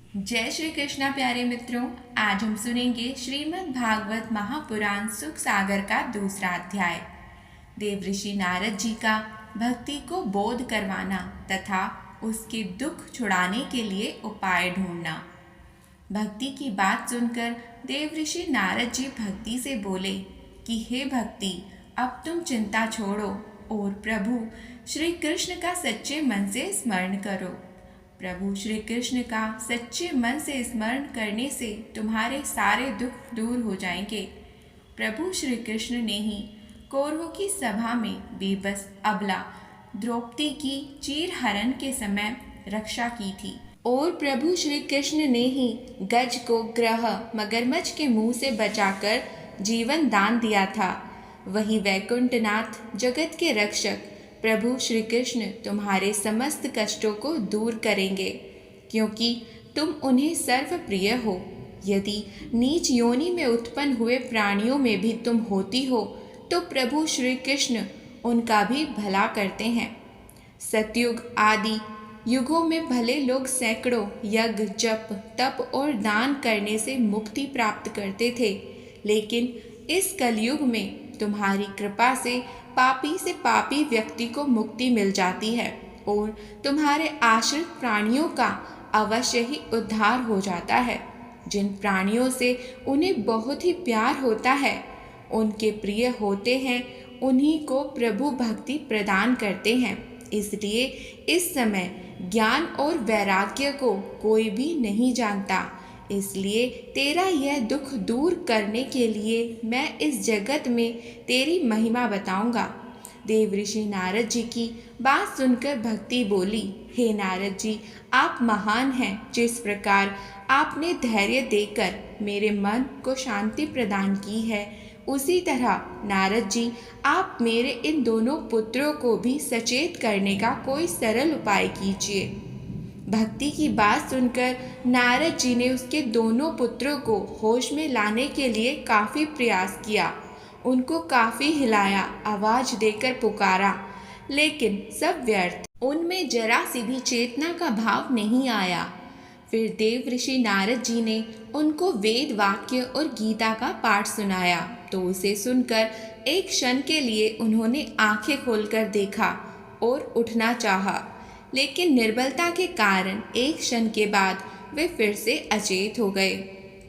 जय श्री कृष्णा प्यारे मित्रों। आज हम सुनेंगे श्रीमद् भागवत महापुराण सुख सागर का दूसरा अध्याय। देवऋषि नारद जी का भक्ति को बोध करवाना तथा उसके दुख छुड़ाने के लिए उपाय ढूंढना। भक्ति की बात सुनकर देवऋषि नारद जी भक्ति से बोले कि हे भक्ति, अब तुम चिंता छोड़ो और प्रभु श्री कृष्ण का सच्चे मन से स्मरण करो। प्रभु श्री कृष्ण का सच्चे मन से स्मरण करने से तुम्हारे सारे दुख दूर हो जाएंगे। प्रभु श्री कृष्ण ने ही कौरवों की सभा में बेबस अबला द्रौपदी की चीरहरण के समय रक्षा की थी और प्रभु श्री कृष्ण ने ही गज को ग्रह मगरमच्छ के मुंह से बचाकर जीवन दान दिया था। वही वैकुंठनाथ जगत के रक्षक प्रभु श्री कृष्ण तुम्हारे समस्त कष्टों को दूर करेंगे, क्योंकि तुम उन्हें सर्वप्रिय हो। यदि नीच योनि में उत्पन्न हुए प्राणियों में भी तुम होती हो तो प्रभु श्री कृष्ण उनका भी भला करते हैं। सतयुग आदि युगों में भले लोग सैकड़ों यज्ञ जप तप और दान करने से मुक्ति प्राप्त करते थे, लेकिन इस कलयुग में तुम्हारी कृपा से पापी व्यक्ति को मुक्ति मिल जाती है और तुम्हारे आश्रित प्राणियों का अवश्य ही उद्धार हो जाता है। जिन प्राणियों से उन्हें बहुत ही प्यार होता है, उनके प्रिय होते हैं, उन्हीं को प्रभु भक्ति प्रदान करते हैं। इसलिए इस समय ज्ञान और वैराग्य को कोई भी नहीं जानता। इसलिए तेरा यह दुख दूर करने के लिए मैं इस जगत में तेरी महिमा बताऊंगा। देवऋषि नारद जी की बात सुनकर भक्ति बोली, हे नारद जी, आप महान हैं। जिस प्रकार आपने धैर्य देकर मेरे मन को शांति प्रदान की है, उसी तरह नारद जी आप मेरे इन दोनों पुत्रों को भी सचेत करने का कोई सरल उपाय कीजिए। भक्ति की बात सुनकर नारद जी ने उसके दोनों पुत्रों को होश में लाने के लिए काफ़ी प्रयास किया। उनको काफ़ी हिलाया, आवाज़ देकर पुकारा, लेकिन सब व्यर्थ। उनमें जरा सी भी चेतना का भाव नहीं आया। फिर देवऋषि नारद जी ने उनको वेद वाक्य और गीता का पाठ सुनाया तो उसे सुनकर एक क्षण के लिए उन्होंने आंखें खोलकर देखा और उठना चाहा, लेकिन निर्बलता के कारण एक क्षण के बाद वे फिर से अचेत हो गए।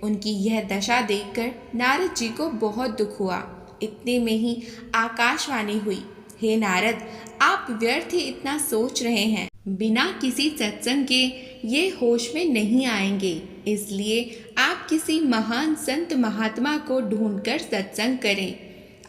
उनकी यह दशा देखकर नारद जी को बहुत दुख हुआ। इतने में ही आकाशवाणी हुई, हे नारद, आप व्यर्थ ही इतना सोच रहे हैं। बिना किसी सत्संग के ये होश में नहीं आएंगे। इसलिए आप किसी महान संत महात्मा को ढूंढकर सत्संग करें।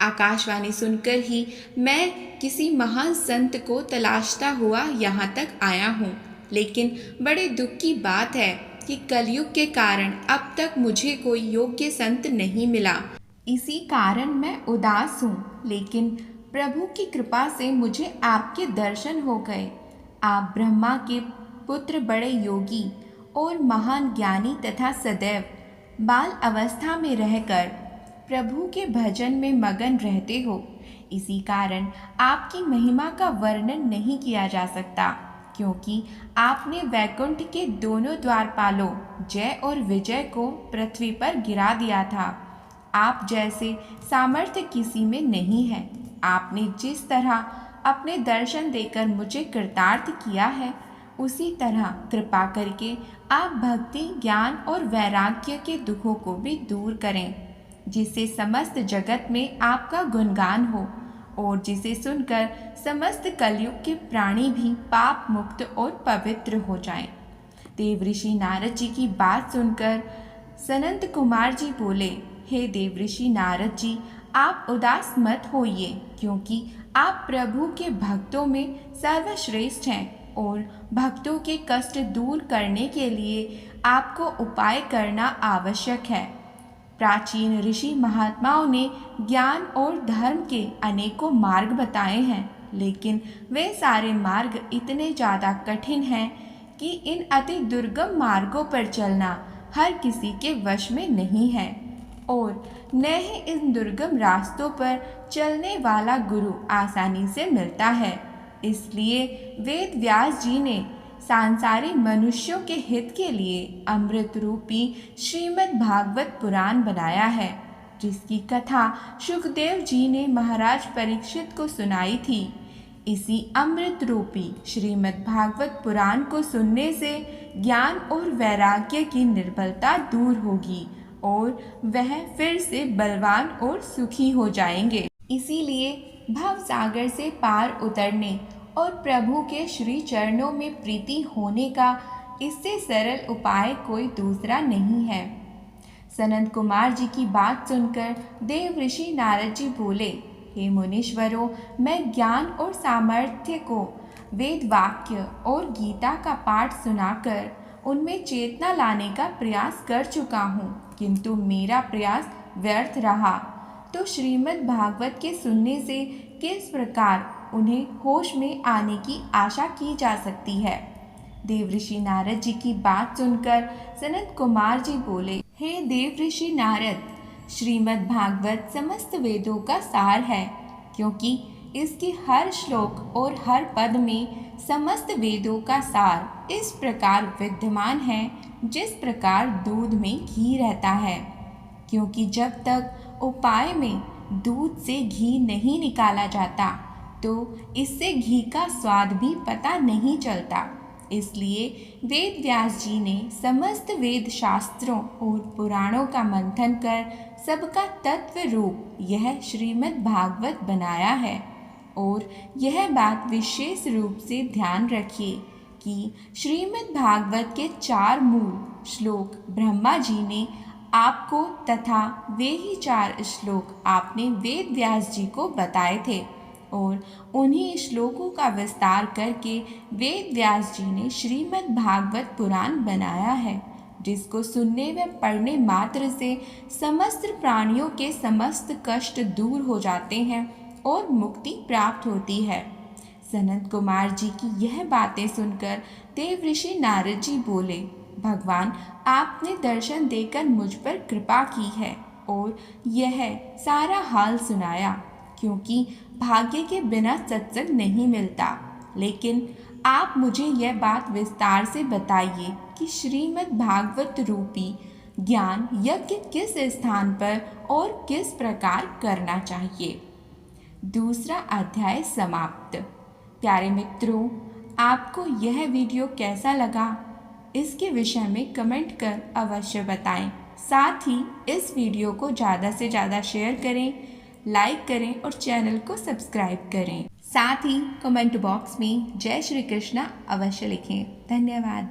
आकाशवाणी सुनकर ही मैं किसी महान संत को तलाशता हुआ यहाँ तक आया हूँ, लेकिन बड़े दुख की बात है कि कलयुग के कारण अब तक मुझे कोई योग्य संत नहीं मिला। इसी कारण मैं उदास हूँ, लेकिन प्रभु की कृपा से मुझे आपके दर्शन हो गए। आप ब्रह्मा के पुत्र, बड़े योगी और महान ज्ञानी तथा सदैव बाल अवस्था में रहकर प्रभु के भजन में मगन रहते हो। इसी कारण आपकी महिमा का वर्णन नहीं किया जा सकता, क्योंकि आपने वैकुंठ के दोनों द्वारपालों जय और विजय को पृथ्वी पर गिरा दिया था। आप जैसे सामर्थ्य किसी में नहीं है। आपने जिस तरह अपने दर्शन देकर मुझे कृतार्थ किया है, उसी तरह कृपा करके आप भक्ति, ज्ञान और वैराग्य के दुखों को भी दूर करें, जिससे समस्त जगत में आपका गुणगान हो और जिसे सुनकर समस्त कलयुग के प्राणी भी पाप मुक्त और पवित्र हो जाएं। देवऋषि नारद जी की बात सुनकर सनंत कुमार जी बोले, हे देवऋषि नारद जी, आप उदास मत होइए, क्योंकि आप प्रभु के भक्तों में सर्वश्रेष्ठ हैं और भक्तों के कष्ट दूर करने के लिए आपको उपाय करना आवश्यक है। प्राचीन ऋषि महात्माओं ने ज्ञान और धर्म के अनेकों मार्ग बताए हैं, लेकिन वे सारे मार्ग इतने ज़्यादा कठिन हैं कि इन अति दुर्गम मार्गों पर चलना हर किसी के वश में नहीं है और न ही इन दुर्गम रास्तों पर चलने वाला गुरु आसानी से मिलता है। इसलिए वेद व्यास जी ने सांसारिक मनुष्यों के हित के लिए अमृत रूपी श्रीमद् भागवत पुराण बनाया है, जिसकी कथा सुखदेव जी ने महाराज परीक्षित को सुनाई थी। इसी अमृत रूपी श्रीमद् भागवत पुराण को सुनने से ज्ञान और वैराग्य की निर्बलता दूर होगी और वह फिर से बलवान और सुखी हो जाएंगे। इसीलिए भव सागर से पार उतरने और प्रभु के श्री चरणों में प्रीति होने का इससे सरल उपाय कोई दूसरा नहीं है। सनत कुमार जी की बात सुनकर देव ऋषि नारद जी बोले, हे मुनीश्वरों, मैं ज्ञान और सामर्थ्य को वेद वाक्य और गीता का पाठ सुनाकर उनमें चेतना लाने का प्रयास कर चुका हूँ, किंतु मेरा प्रयास व्यर्थ रहा। तो श्रीमद् भागवत के सुनने से किस प्रकार उन्हें होश में आने की आशा की जा सकती है। देव ऋषि नारद जी की बात सुनकर सनत कुमार जी बोले, हे देव ऋषि नारद, श्रीमद् भागवत समस्त वेदों का सार है, क्योंकि इसके हर श्लोक और हर पद में समस्त वेदों का सार इस प्रकार विद्यमान है जिस प्रकार दूध में घी रहता है। क्योंकि जब तक उपाय में दूध से घी नहीं निकाला जाता तो इससे घी का स्वाद भी पता नहीं चलता। इसलिए वेद व्यास जी ने समस्त वेद शास्त्रों और पुराणों का मंथन कर सबका तत्व रूप यह श्रीमद् भागवत बनाया है। और यह बात विशेष रूप से ध्यान रखिए कि श्रीमद् भागवत के 4 मूल श्लोक ब्रह्मा जी ने आपको तथा वे ही 4 श्लोक आपने वेद व्यास जी को बताए थे और उन्हीं श्लोकों का विस्तार करके वेद व्यास जी ने श्रीमद् भागवत पुराण बनाया है, जिसको सुनने व पढ़ने मात्र से समस्त प्राणियों के समस्त कष्ट दूर हो जाते हैं और मुक्ति प्राप्त होती है। सनत कुमार जी की यह बातें सुनकर देव ऋषि नारद जी बोले, भगवान, आपने दर्शन देकर मुझ पर कृपा की है और यह सारा हाल सुनाया, क्योंकि भाग्य के बिना सत्संग नहीं मिलता। लेकिन आप मुझे यह बात विस्तार से बताइए कि श्रीमद् भागवत रूपी ज्ञान यज्ञ किस स्थान पर और किस प्रकार करना चाहिए। दूसरा अध्याय समाप्त। प्यारे मित्रों, आपको यह वीडियो कैसा लगा, इसके विषय में कमेंट कर अवश्य बताएं। साथ ही इस वीडियो को ज़्यादा से ज़्यादा शेयर करें, लाइक करें और चैनल को सब्सक्राइब करें। साथ ही कमेंट बॉक्स में जय श्री कृष्णा अवश्य लिखें। धन्यवाद।